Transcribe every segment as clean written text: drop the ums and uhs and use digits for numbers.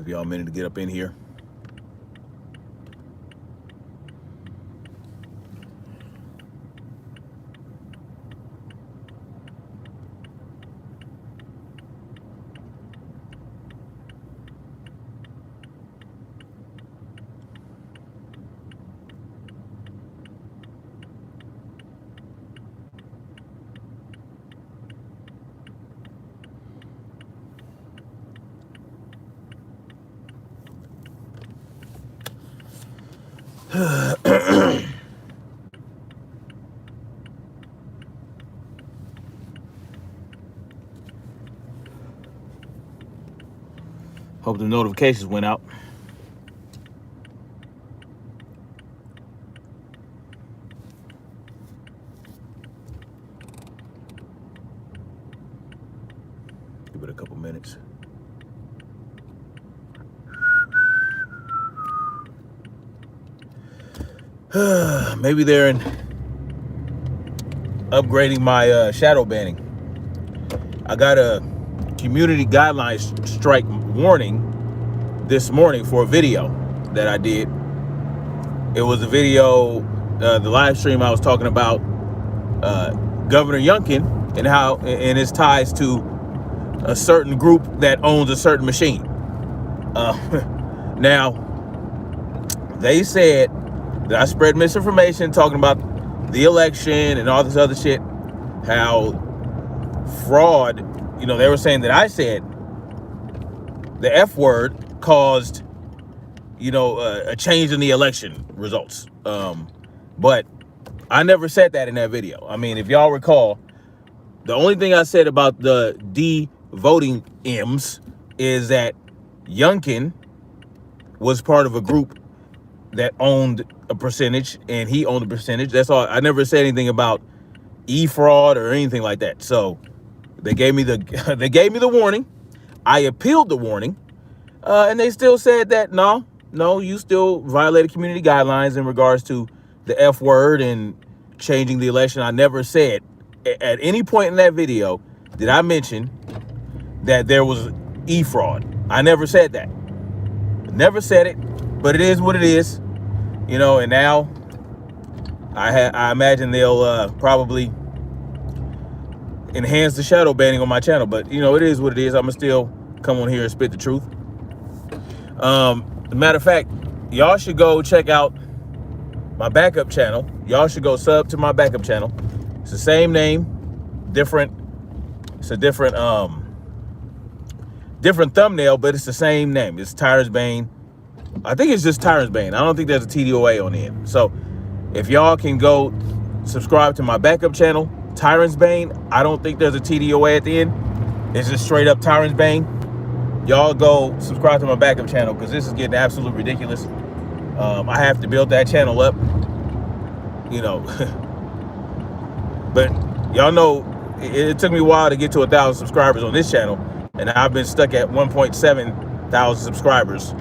y'all a minute to get up in here. Hope the notifications went out. Give it a couple minutes. Maybe they're upgrading my shadow banning. I got a community guidelines strike warning this morning for a video that I did. It was a video, the live stream I was talking about Governor Youngkin and his ties to a certain group that owns a certain machine. Now, they said that I spread misinformation talking about the election and all this other shit, how fraud, they were saying that I said the F word caused, a change in the election results. But I never said that in that video. I mean, if y'all recall, the only thing I said about the voting M's is that Youngkin was part of a group that owned a percentage, and he owned a percentage. That's all. I never said anything about fraud or anything like that. So they gave me the warning. I appealed the warning, and they still said that no, you still violated community guidelines in regards to the F word and changing the election. I never said at any point in that video did I mention that there was fraud. I never said that. Never said it, but it is what it is, and now I imagine they'll probably enhance the shadow banning on my channel, but it is what it is. I'm gonna still come on here and spit the truth. Matter of fact, y'all should go check out my backup channel. Y'all should go sub to my backup channel. It's the same name, different. It's a different thumbnail, but it's the same name. It's Tyrant's Bane. I think it's just Tyrant's Bane. I don't think there's a TDOA on the end. So if y'all can go subscribe to my backup channel, Tyrant's Bane. I don't think there's a TDOA at the end. It's just straight up Tyrant's Bane. Y'all go subscribe to my backup channel because this is getting absolutely ridiculous. I have to build that channel up, but y'all know it took me a while to get to 1,000 subscribers on this channel, and I've been stuck at 1.7 thousand subscribers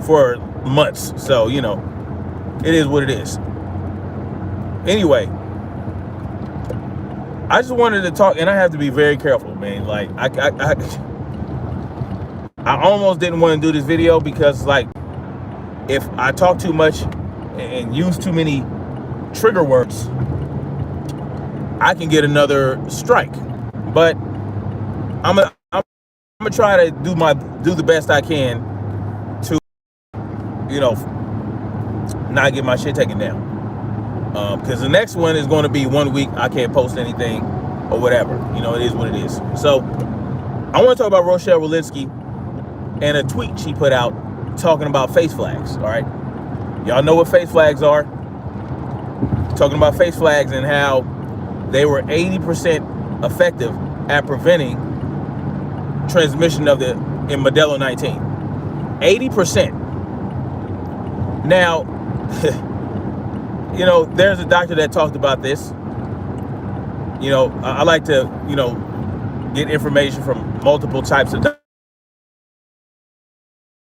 for months. So it is what it is. Anyway, I just wanted to talk, and I have to be very careful, man. Like I almost didn't want to do this video because, like, if I talk too much and use too many trigger words, I can get another strike. But I'm gonna try to do the best I can to, not get my shit taken down. Because the next one is going to be 1 week I can't post anything or whatever. It is what it is. So I want to talk about Rochelle Walensky and a tweet she put out talking about face flags. All right, y'all know what face flags are. Talking about face flags and how they were 80% effective at preventing transmission of in Modelo 19. 80%. Now, there's a doctor that talked about this. I like to, get information from multiple types of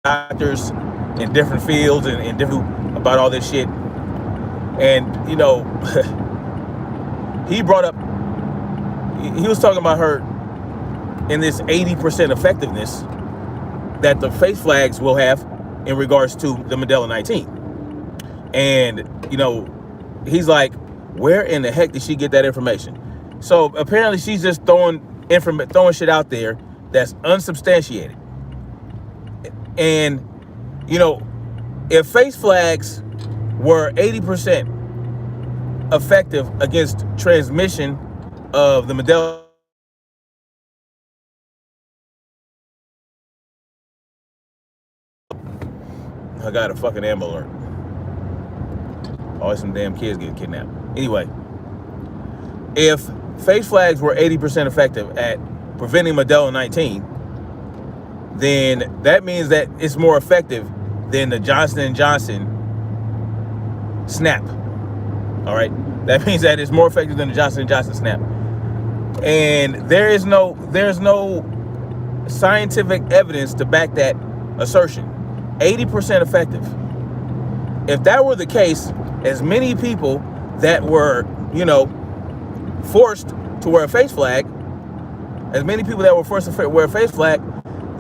doctors in different fields and different about all this shit. And, he brought up, he was talking about her in this 80% effectiveness. that the face flags will have in regards to the Mandela 19. And, he's like, where in the heck did she get that information? So apparently she's just throwing shit out there that's unsubstantiated. And, if face flags were 80% effective against transmission of the Mandela, I got a fucking Amber Alert. Always some damn kids getting kidnapped. Anyway, if face flags were 80% effective at preventing Mandela 19, then that means that it's more effective than the Johnson & Johnson snap. All right? That means that it's more effective than the Johnson & Johnson snap. And there's no scientific evidence to back that assertion. 80% effective. If that were the case, as many people that were, forced to wear a face flag,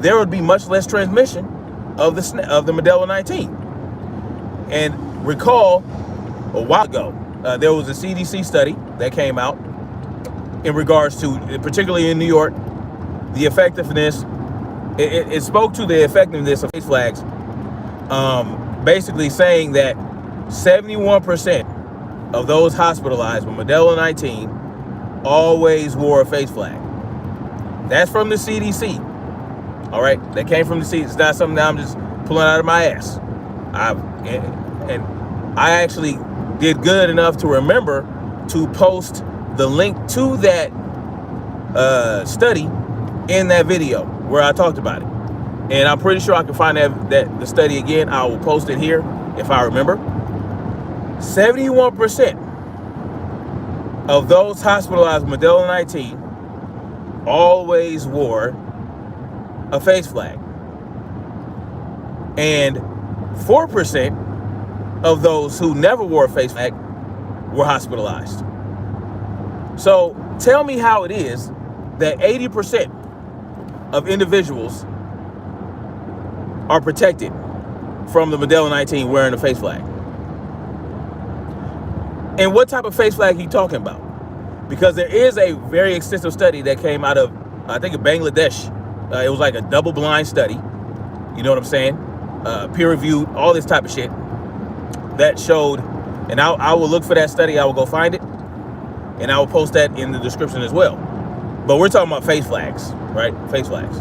there would be much less transmission of the Mandela 19. And recall, a while ago, there was a CDC study that came out in regards to, particularly in New York, the effectiveness. It spoke to the effectiveness of face flags, basically saying that 71% of those hospitalized with Mandela 19 always wore a face flag. That's from the CDC. All right, that came from the CDC. It's not something that I'm just pulling out of my ass. And I actually did good enough to remember to post the link to that study in that video where I talked about it. And I'm pretty sure I can find that the study again. I will post it here if I remember. 71% of those hospitalized with Mandela 19 always wore a face flag. And 4% of those who never wore a face flag were hospitalized. So tell me how it is that 80% of individuals are protected from the Mandela 19 wearing a face flag. And what type of face flag are you talking about? Because there is a very extensive study that came out of, I think, Bangladesh. It was like a double-blind study. You know what I'm saying? Peer-reviewed, all this type of shit. That showed, and I will look for that study. I will go find it. And I will post that in the description as well. But we're talking about face flags, right? Face flags.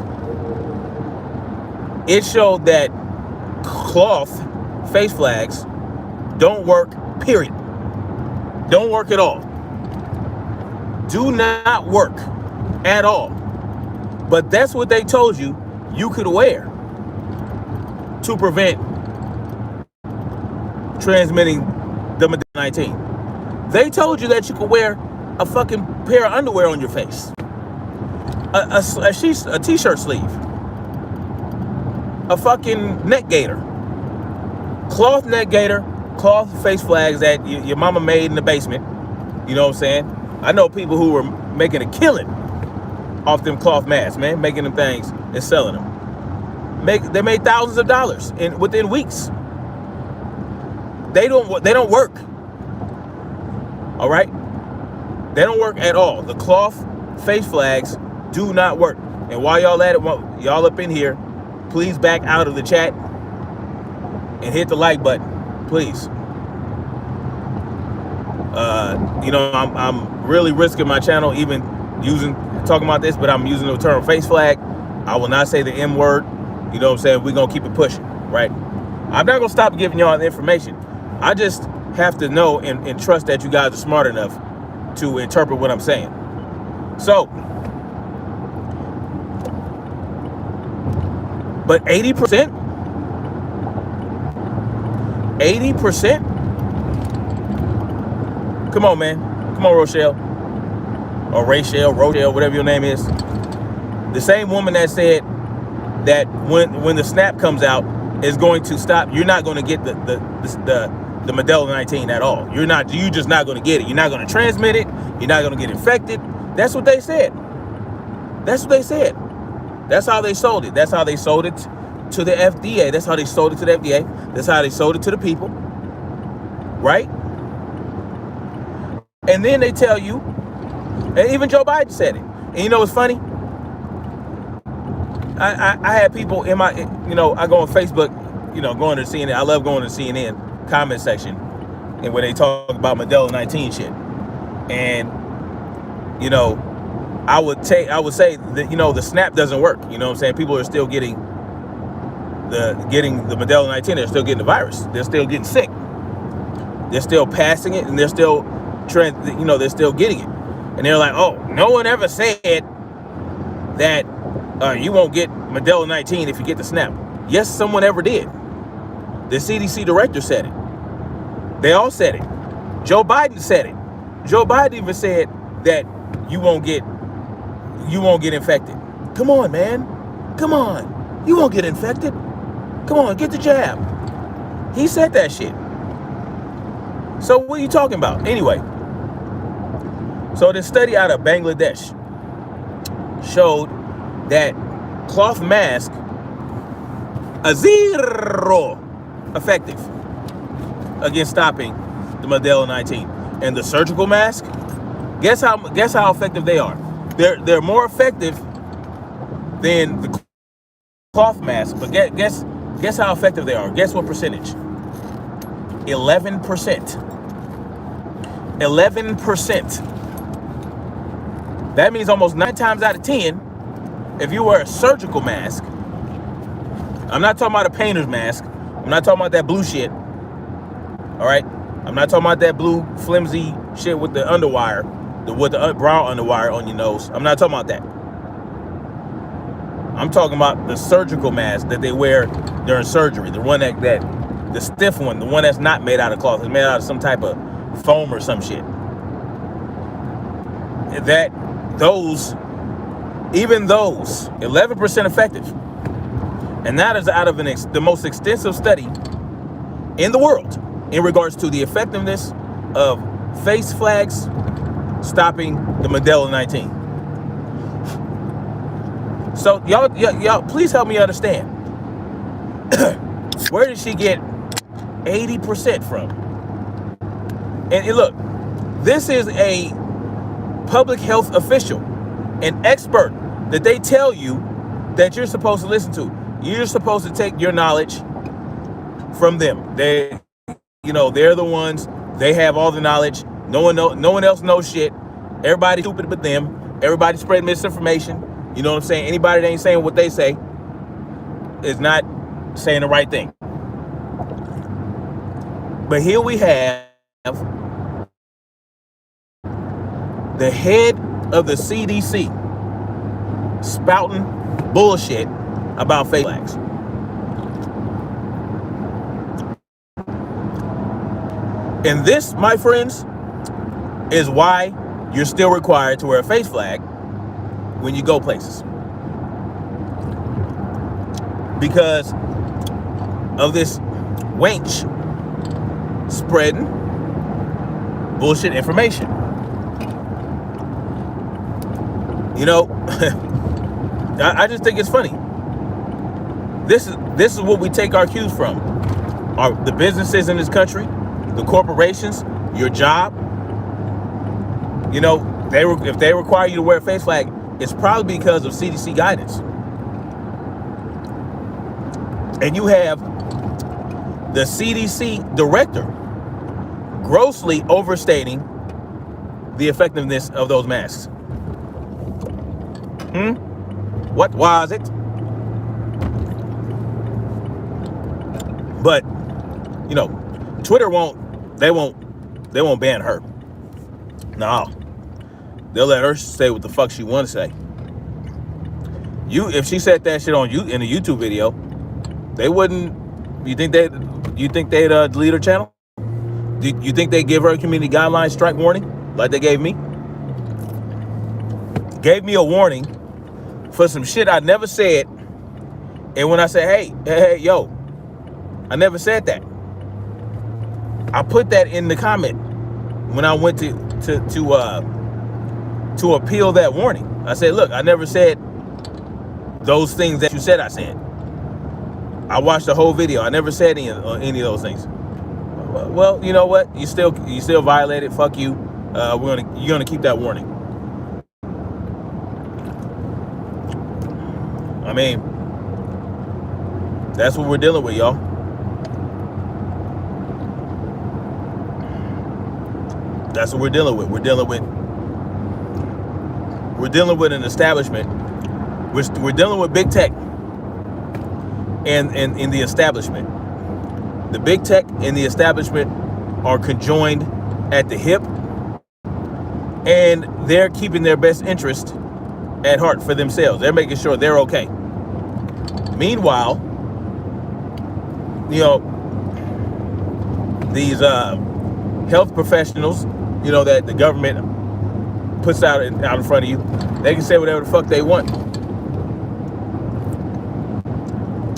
It showed that cloth face flags don't work, period. Don't work at all. Do not work at all. But that's what they told you could wear to prevent transmitting the Mandela 19. They told you that you could wear a fucking pair of underwear on your face, a t-shirt sleeve, a fucking neck gaiter, cloth neck gaiter, cloth face flags that your mama made in the basement. You know what I'm saying? I know people who were making a killing off them cloth masks, man, making them things and selling them. They made thousands of dollars within weeks. They don't work. All right? They don't work at all. The cloth face flags do not work. And while y'all at it, y'all up in here, please back out of the chat and hit the like button, please. I'm really risking my channel even talking about this, but I'm using the term face flag. I will not say the M word. You know what I'm saying? We're going to keep it pushing, right? I'm not going to stop giving y'all the information. I just have to know and trust that you guys are smart enough to interpret what I'm saying. So, but 80%? 80%? Come on, man. Come on, Rochelle. Or Rochelle, whatever your name is. The same woman that said that when the snap comes out is going to stop, you're not going to get the Mandela 19 at all. You're just not going to get it. You're not going to transmit it. You're not going to get infected. That's what they said. That's what they said. That's how they sold it. That's how they sold it to the FDA. That's how they sold it to the FDA. That's how they sold it to the people, right? And then they tell you, and even Joe Biden said it. And you know what's funny? I had people in my, I go on Facebook, going to CNN. I love going to CNN comment section, and where they talk about Modelo 19 shit. And, I would say that, the snap doesn't work. You know what I'm saying? People are still getting the Modelo 19. They're still getting the virus. They're still getting sick. They're still passing it, and they're still they're still getting it. And they're like, oh, no one ever said that you won't get Modelo 19 if you get the snap. Yes, someone ever did. The CDC director said it. They all said it. Joe Biden said it. Joe Biden even said that you won't get infected. Come on, man. Come on. You won't get infected. Come on, get the jab. He said that shit. So what are you talking about? Anyway, so this study out of Bangladesh showed that cloth mask are zero effective against stopping the Modelo 19. And the surgical mask, guess how effective they are. They're more effective than the cloth mask, but guess how effective they are. Guess what percentage? 11%. 11%. That means almost 9 times out of 10, if you wear a surgical mask, I'm not talking about a painter's mask. I'm not talking about that blue shit. All right? I'm not talking about that blue flimsy shit with the underwire, with the brown underwire on your nose. I'm not talking about that. I'm talking about the surgical mask that they wear during surgery. The one that the stiff one, the one that's not made out of cloth. It's made out of some type of foam or some shit. Even those, 11% effective. And that is out of the most extensive study in the world in regards to the effectiveness of face flags stopping the Modelo 19. So y'all, please help me understand. Where did she get 80% from? And look, this is a public health official, an expert that they tell you that you're supposed to listen to. You're supposed to take your knowledge from them. They're the ones. They have all the knowledge. No one else knows shit. Everybody's stupid but them. Everybody's spreading misinformation. You know what I'm saying? Anybody that ain't saying what they say is not saying the right thing. But here we have the head of the CDC spouting bullshit about face flags. And this, my friends, is why you're still required to wear a face flag when you go places. Because of this wench spreading bullshit information. I just think it's funny. This is what we take our cues from. The businesses in this country, the corporations, your job. If they require you to wear a face flag, it's probably because of CDC guidance. And you have the CDC director grossly overstating the effectiveness of those masks. What was it? But, Twitter won't ban her. No. They'll let her say what the fuck she want to say. If she said that shit on you in a YouTube video, they wouldn't. You think they'd delete her channel? You think they give her a community guidelines strike warning like they gave me? Gave me a warning for some shit I never said. And when I said, hey, yo, I never said that. I put that in the comment when I went to appeal that warning. I said, look, I never said those things that you said I said. I watched the whole video. I never said any of those things. Well, you know what? You still violated. Fuck you. You're gonna keep that warning. I mean, that's what we're dealing with, y'all. That's what we're dealing with. We're dealing with an establishment. We're dealing with big tech and in the establishment. The big tech and the establishment are conjoined at the hip, and they're keeping their best interest at heart for themselves. They're making sure they're okay. Meanwhile, you know, these health professionals, you know, that the government puts out in front of you, they can say whatever the fuck they want.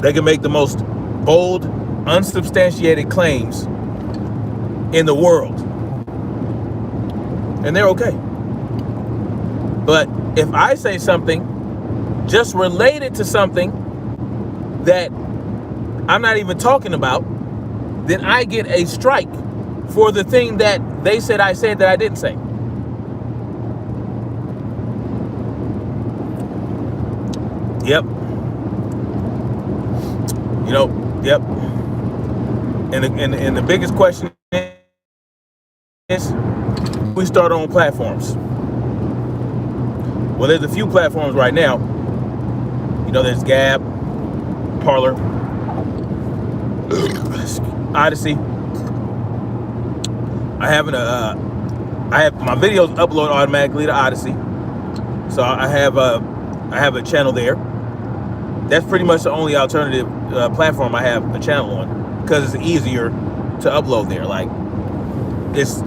They can make the most bold, unsubstantiated claims in the world, and they're okay. But if I say something just related to something that I'm not even talking about, then I get a strike for the thing that they said I said that I didn't say. Yep. You know, yep. And the biggest question is, we start on platforms. Well, there's a few platforms right now. You know, there's Gab, Parler, Odyssey. I have my videos upload automatically to Odyssey, so I have a channel there. That's pretty much the only alternative platform I have a channel on, because it's easier to upload there. Like, it's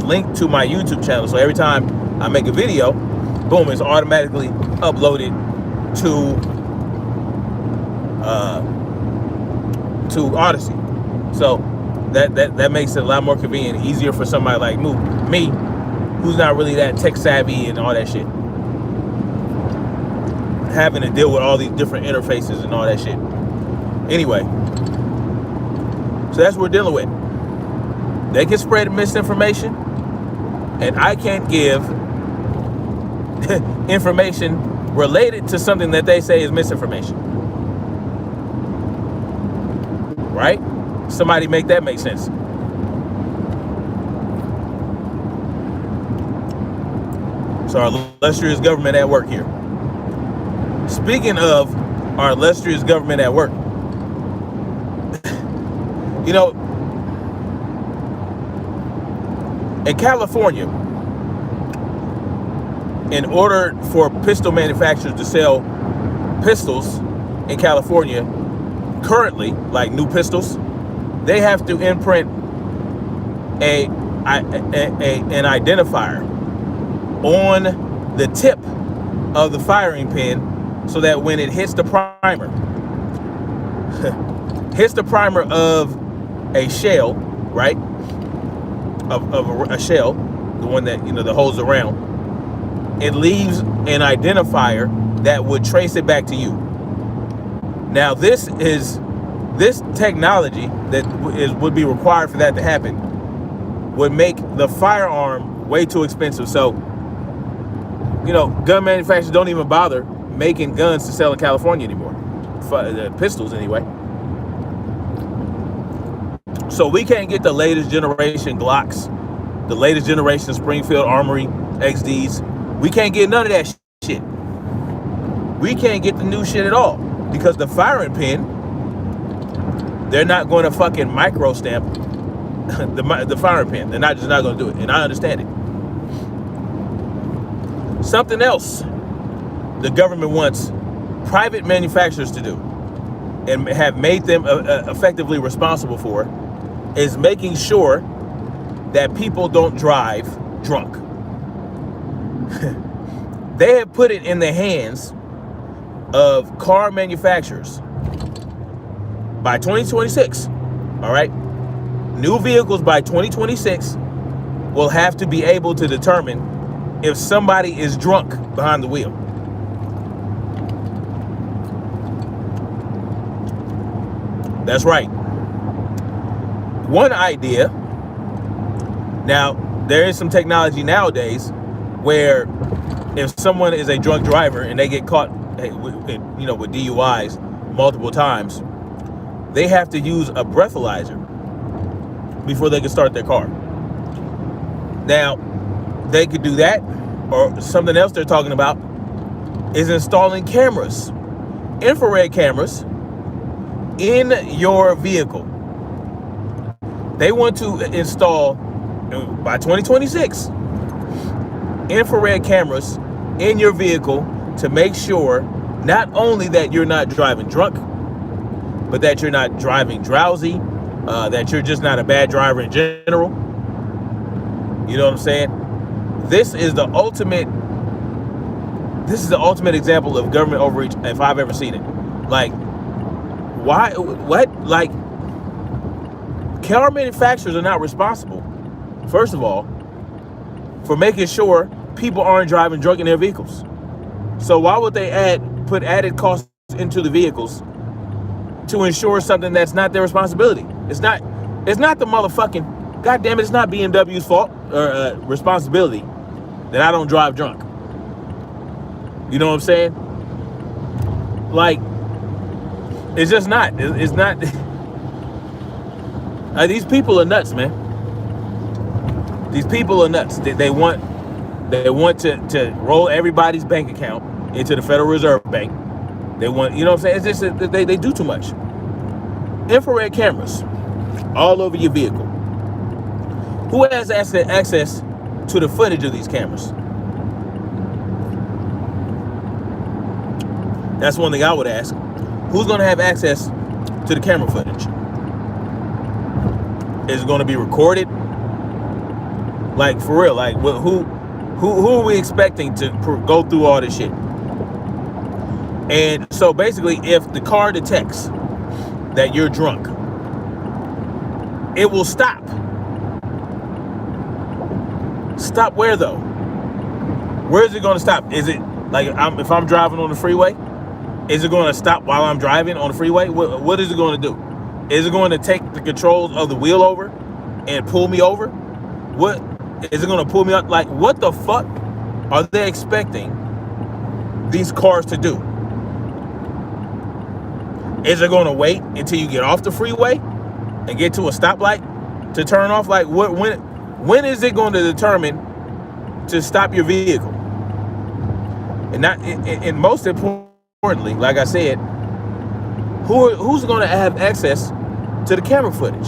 linked to my YouTube channel, so every time I make a video, boom, it's automatically uploaded to Odyssey. So that makes it a lot more convenient, easier for somebody like me, who's not really that tech savvy and all that shit, having to deal with all these different interfaces and all that shit. Anyway, so that's what we're dealing with. They can spread misinformation, and I can't give information related to something that they say is misinformation. Right? Somebody make that make sense. So our illustrious government at work here. Speaking of our illustrious government at work, you know, in California, in order for pistol manufacturers to sell pistols in California, currently, like new pistols, they have to imprint an identifier on the tip of the firing pin, so that when it hits the primer, of a shell, right? Of a shell, the one that, you know, that holds around, it leaves an identifier that would trace it back to you. Now, this technology that would be required for that to happen would make the firearm way too expensive. So, you know, gun manufacturers don't even bother making guns to sell in California anymore. Pistols, anyway. So we can't get the latest generation Glocks, the latest generation Springfield Armory XDs. We can't get none of that shit. We can't get the new shit at all, because the firing pin, they're not going to fucking micro stamp the firing pin. They're not going to do it, and I understand it. Something else the government wants private manufacturers to do, and have made them effectively responsible for, is making sure that people don't drive drunk. They have put it in the hands of car manufacturers. By 2026, all right, new vehicles by 2026 will have to be able to determine if somebody is drunk behind the wheel. That's right. One idea. Now, there is some technology nowadays where if someone is a drunk driver and they get caught, with DUIs multiple times, they have to use a breathalyzer before they can start their car. Now, they could do that, or something else they're talking about is installing cameras, infrared cameras in your vehicle. They want to install, by 2026, infrared cameras in your vehicle to make sure not only that you're not driving drunk, but that you're not driving drowsy, that you're just not a bad driver in general. You know what I'm saying? This is the ultimate example of government overreach if I've ever seen it. Like, why? What? Like, car manufacturers are not responsible, first of all, for making sure people aren't driving drunk in their vehicles. So why would they put added costs into the vehicles to ensure something that's not their responsibility? It's not the motherfucking, goddamn it, it's not BMW's fault or responsibility that I don't drive drunk. You know what I'm saying? Like, it's just not. It's not. These people are nuts, man. These people are nuts. They want to roll everybody's bank account into the Federal Reserve Bank. They want, you know what I'm saying? It's just that they do too much. Infrared cameras all over your vehicle. Who has access to the footage of these cameras? That's one thing I would ask. Who's going to have access to the camera footage? Is it going to be recorded? Like, for real, like, who are we expecting to go through all this shit? And so basically, if the car detects that you're drunk, it will stop. Stop where, though? Where is it going to stop? Is it like if I'm driving on the freeway? Is it going to stop while I'm driving on the freeway? What is it going to do? Is it going to take the controls of the wheel over and pull me over? What is it going to pull me up? Like, what the fuck are they expecting these cars to do? Is it going to wait until you get off the freeway and get to a stoplight to turn off? Like, when is it going to determine to stop your vehicle? And most importantly, like I said, who's going to have access to the camera footage?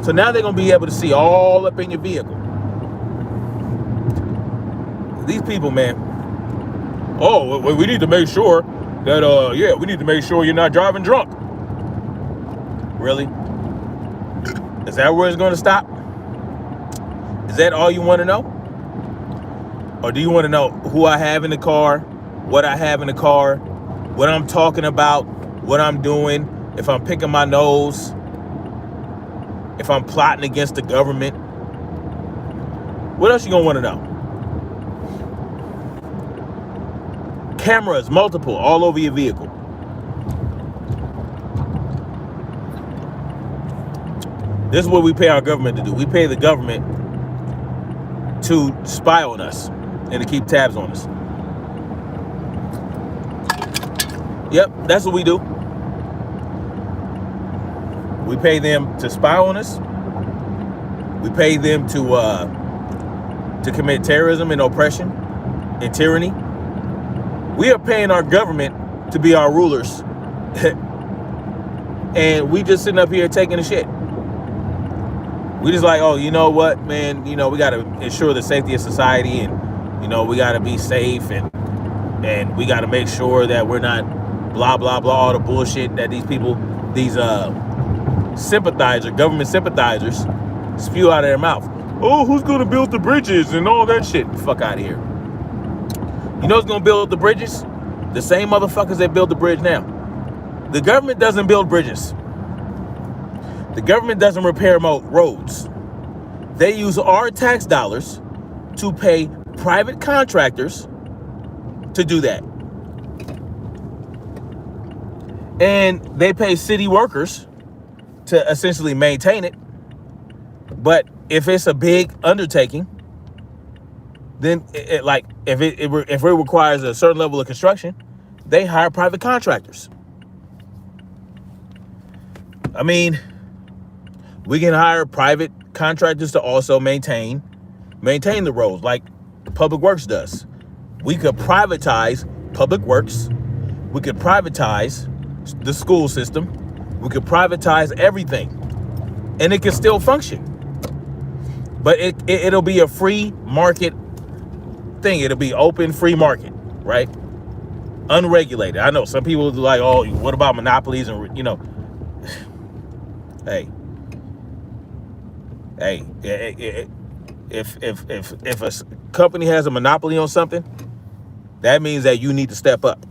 So now they're going to be able to see all up in your vehicle. These people, man. Oh, we need to make sure that, we need to make sure you're not driving drunk. Really? Is that where it's going to stop? Is that all you want to know? Or do you want to know who I have in the car, what I have in the car, what I'm talking about, what I'm doing, if I'm picking my nose, if I'm plotting against the government? What else you gonna want to know? Cameras, multiple, all over your vehicle. This is what we pay our government to do. We pay the government to spy on us and to keep tabs on us. Yep, that's what we do. We pay them to spy on us. We pay them to commit terrorism and oppression and tyranny. We are paying our government to be our rulers. And we just sitting up here taking a shit. We just like, oh, you know what, man, we got to ensure the safety of society, and, we got to be safe, and we got to make sure that we're not blah, blah, blah, all the bullshit that these people, these government sympathizers spew out of their mouth. Oh, who's going to build the bridges and all that shit? Fuck out of here. You know who's going to build the bridges? The same motherfuckers that build the bridge now. The government doesn't build bridges. The government doesn't repair roads. They use our tax dollars to pay private contractors to do that. And they pay city workers to essentially maintain it. But if it's a big undertaking, then if it requires a certain level of construction, they hire private contractors. I mean, we can hire private contractors to also maintain the roads like Public Works does. We could privatize Public Works. We could privatize the school system. We could privatize everything, and it can still function. But it'll be a free market thing. It'll be open, free market, right? Unregulated. I know some people are like, oh, what about monopolies? And hey, if a company has a monopoly on something, that means that you need to step up.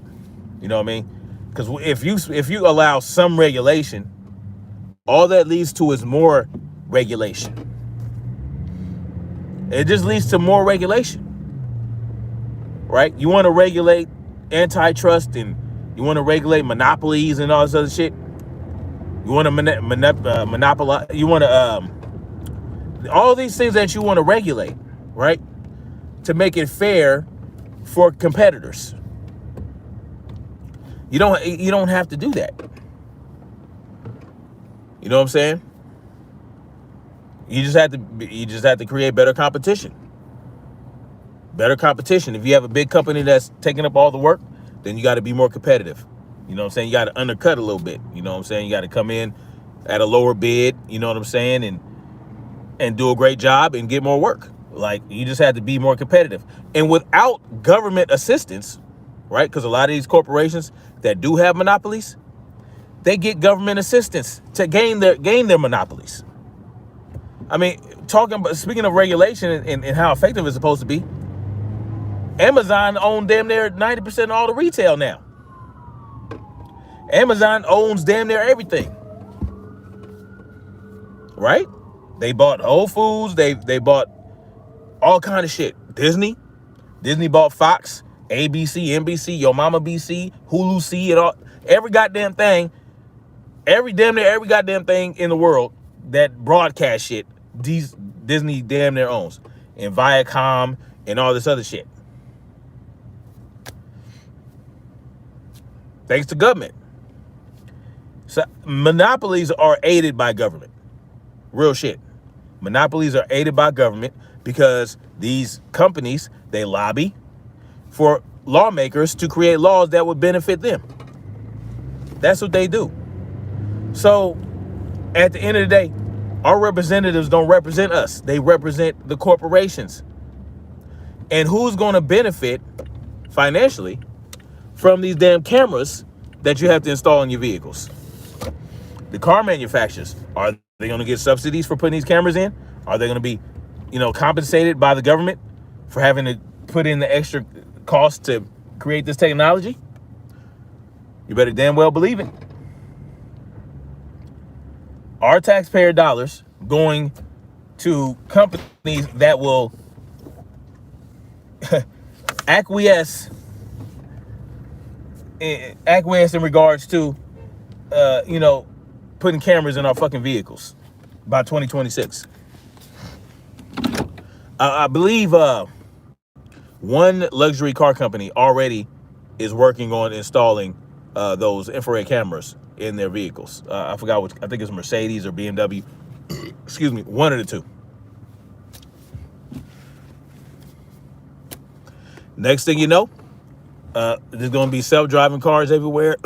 You know what I mean? Because if you allow some regulation, all that leads to is more regulation. It just leads to more regulation, right? You want to regulate antitrust and you want to regulate monopolies and all this other shit. You want to monopolize. You want to all these things that you want to regulate, right? To make it fair for competitors. You don't have to do that. You know what I'm saying? You just have to create better competition. Better competition. If you have a big company that's taking up all the work, then you got to be more competitive. You know what I'm saying? You got to undercut a little bit. You know what I'm saying? You got to come in at a lower bid, you know what I'm saying, and do a great job and get more work. Like, you just have to be more competitive. And without government assistance, right? Because a lot of these corporations that do have monopolies, they get government assistance to gain their monopolies. I mean, speaking of regulation and how effective it's supposed to be, Amazon owns damn near 90% of all the retail now. Amazon owns damn near everything. Right? They bought Whole Foods. They bought all kind of shit. Disney bought Fox, ABC, NBC, Yo Mama BC, Hulu C, and all every goddamn thing. Damn near every goddamn thing in the world that broadcast shit, Disney damn near owns, and Viacom and all this other shit. Thanks to government. So monopolies are aided by government. Real shit. Monopolies are aided by government because these companies, they lobby for lawmakers to create laws that would benefit them. That's what they do. So at the end of the day, our representatives don't represent us. They represent the corporations. And who's going to benefit financially from these damn cameras that you have to install in your vehicles? The car manufacturers. Are they going to get subsidies for putting these cameras in? Are they going to be, compensated by the government for having to put in the extra cost to create this technology? You better damn well believe it. Our taxpayer dollars going to companies that will acquiesce in regards to, putting cameras in our fucking vehicles by 2026. I believe one luxury car company already is working on installing those infrared cameras in their vehicles. I forgot which. I think it's Mercedes or BMW. Excuse me, one of the two. Next thing you know, there's going to be self-driving cars everywhere.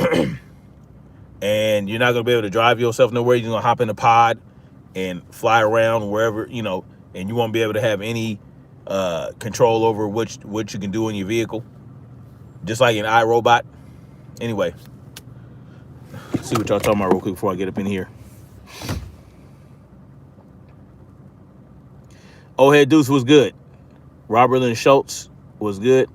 And you're not going to be able to drive yourself nowhere. You're going to hop in a pod and fly around wherever, and you won't be able to have any control over what you can do in your vehicle. Just like an iRobot. Anyway, let's see what y'all talking about real quick before I get up in here. Old Head Deuce was good. Robert Lynn Schultz was good.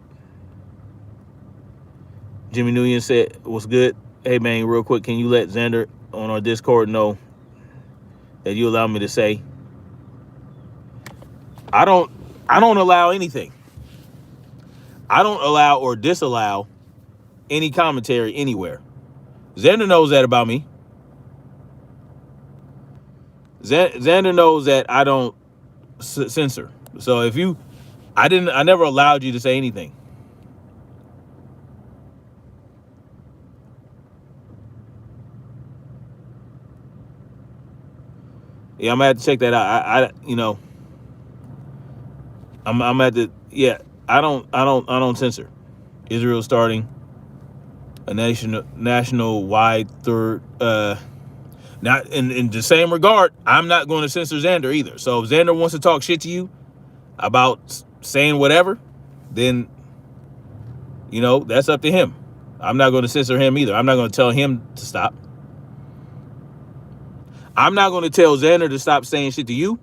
Jimmy Nguyen said was good. Hey man, real quick, can you let Xander on our Discord know that you allow me to say? I don't allow anything. I don't allow or disallow any commentary anywhere. Xander knows that about me. Xander knows that I don't censor. So if you, I never allowed you to say anything. Yeah, I'm gonna have to check that out. I'm at the, yeah. I don't censor. Israel starting a national wide third. Not in the same regard, I'm not going to censor Xander either. So if Xander wants to talk shit to you about saying whatever, then that's up to him. I'm not going to censor him either. I'm not going to tell him to stop. I'm not going to tell Xander to stop saying shit to you,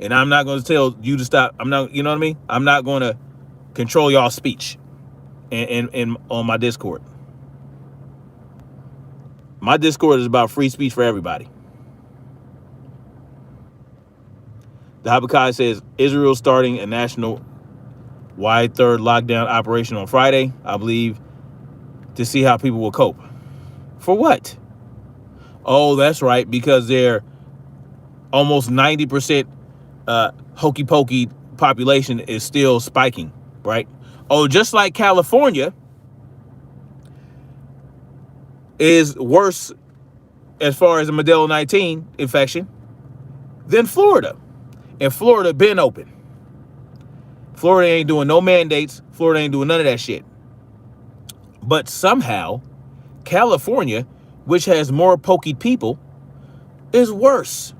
and I'm not going to tell you to stop. I'm not, you know what I mean? I'm not going to control y'all's speech and on my Discord. My Discord is about free speech for everybody. The Habakkuk says Israel starting a national-wide third lockdown operation on Friday, I believe, to see how people will cope. For what? Oh, that's right, because they're almost 90% hokey pokey population is still spiking, right? Oh, just like California is worse as far as the Modelo 19 infection than Florida. And Florida been open. Florida ain't doing no mandates. Florida ain't doing none of that shit. But somehow, California, which has more pokey people, is worse.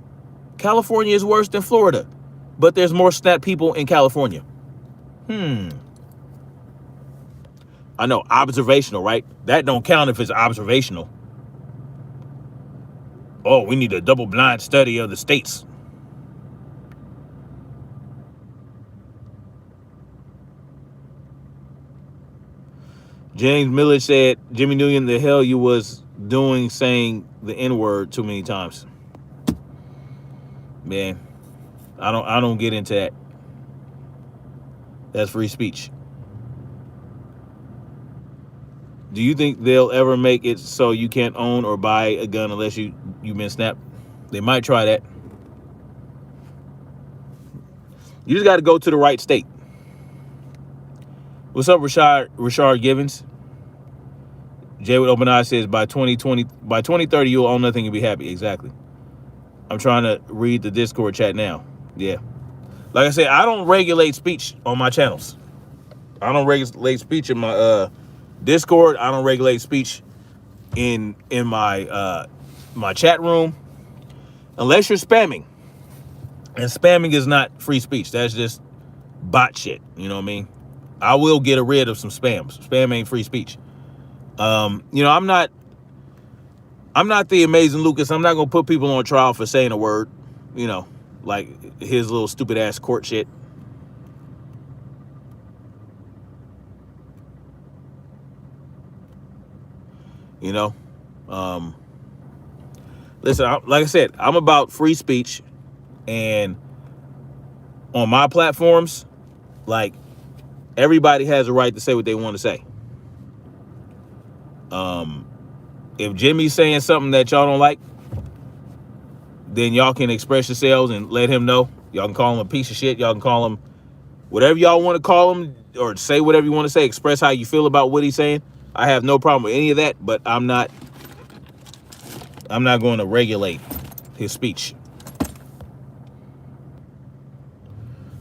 California is worse than Florida. But there's more snap people in California. I know, observational, right? That don't count if it's observational. Oh, we need a double-blind study of the states. James Miller said, Jimmy Nguyen, the hell you was doing saying the N-word too many times. Man, I don't get into that. That's free speech. Do you think they'll ever make it so you can't own or buy a gun unless you've been snapped? They might try that. You just got to go to the right state. What's up, Rashard Givens? Jay with Open Eyes says by 2030 you'll own nothing and be happy. Exactly. I'm trying to read the Discord chat now. Yeah. Like I said, I don't regulate speech on my channels. I don't regulate speech in my Discord. I don't regulate speech in my my chat room unless you're spamming. And spamming is not free speech. That's just bot shit. You know what I mean? I will get rid of some spams. Spam ain't free speech. I'm not the amazing Lucas. I'm not gonna put people on trial for saying a word, like his little stupid ass court shit. Listen, like I said, I'm about free speech, and on my platforms, like, everybody has a right to say what they want to say. If Jimmy's saying something that y'all don't like, then y'all can express yourselves and let him know. Y'all can call him a piece of shit. Y'all can call him whatever y'all want to call him, or say whatever you want to say. Express how you feel about what he's saying. I have no problem with any of that, but I'm not going to regulate his speech.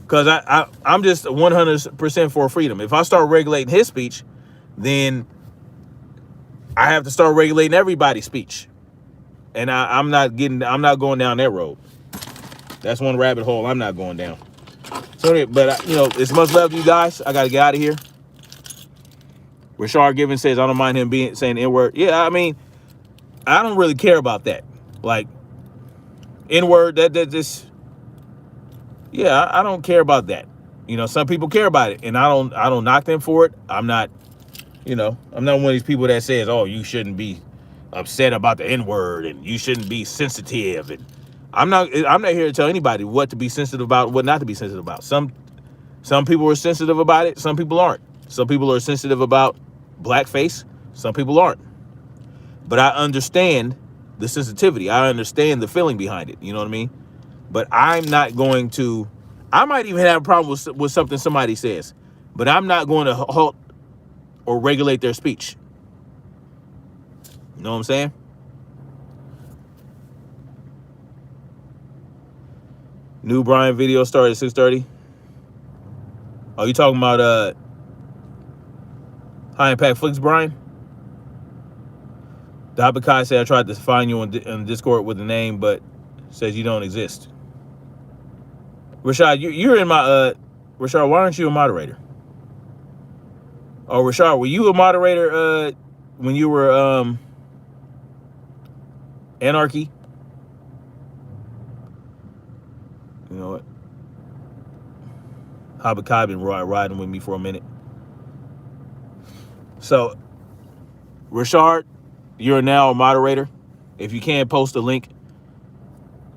Because I'm just 100% for freedom. If I start regulating his speech, then I have to start regulating everybody's speech. And I'm not going down that road. That's one rabbit hole I'm not going down. So, but it's much love to you guys. I got to get out of here. Rashard Given says, I don't mind him saying the N-word. Yeah, I mean, I don't really care about that. Like, N-word, that just... Yeah, I don't care about that. Some people care about it, and I don't knock them for it. I'm not one of these people that says, oh, you shouldn't be upset about the N-word and you shouldn't be sensitive. And I'm not here to tell anybody what to be sensitive about, what not to be sensitive about. Some people are sensitive about it, some people aren't. Some people are sensitive about blackface, some people aren't. But I understand the sensitivity. I understand the feeling behind it. You know what I mean? But I'm not going to, I might even have a problem with something somebody says, but I'm not going to halt or regulate their speech. You know what I'm saying? New Brian video started at 6:30. Oh, you talking about High Impact Flicks, Brian? The Habakai said I tried to find you on Discord with a name, but says you don't exist. Rashad, you're in my Rashad, why aren't you a moderator? Oh, Rashad, were you a moderator when you were Anarchy? You know what? Habakai been riding with me for a minute. So, Rashad, you're now a moderator. If you can, post a link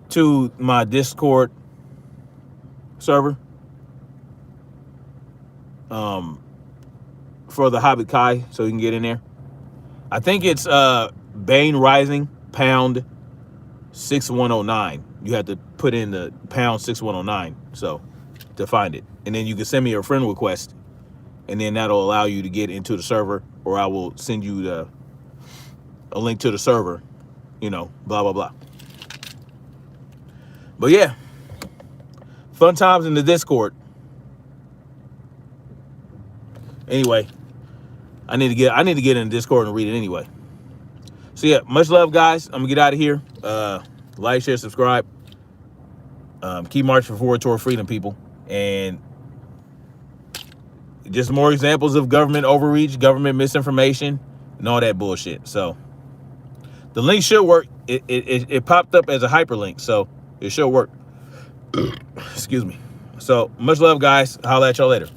to my Discord server for the Hobbit Kai, so you can get in there. I think it's Bane Rising pound 6109. You have to put in the pound 6109 so to find it, and then you can send me a friend request, and then that'll allow you to get into the server, or I will send you a link to the server, you know, blah blah blah. But yeah, fun times in the Discord. Anyway, I need to get in the Discord and read it anyway. So yeah, much love, guys. I'm gonna get out of here. Like, share, subscribe. Keep marching forward toward freedom, people. And just more examples of government overreach, government misinformation, and all that bullshit. So the link should work. It popped up as a hyperlink, so it should work. Excuse me. So much love, guys. Holla at y'all later.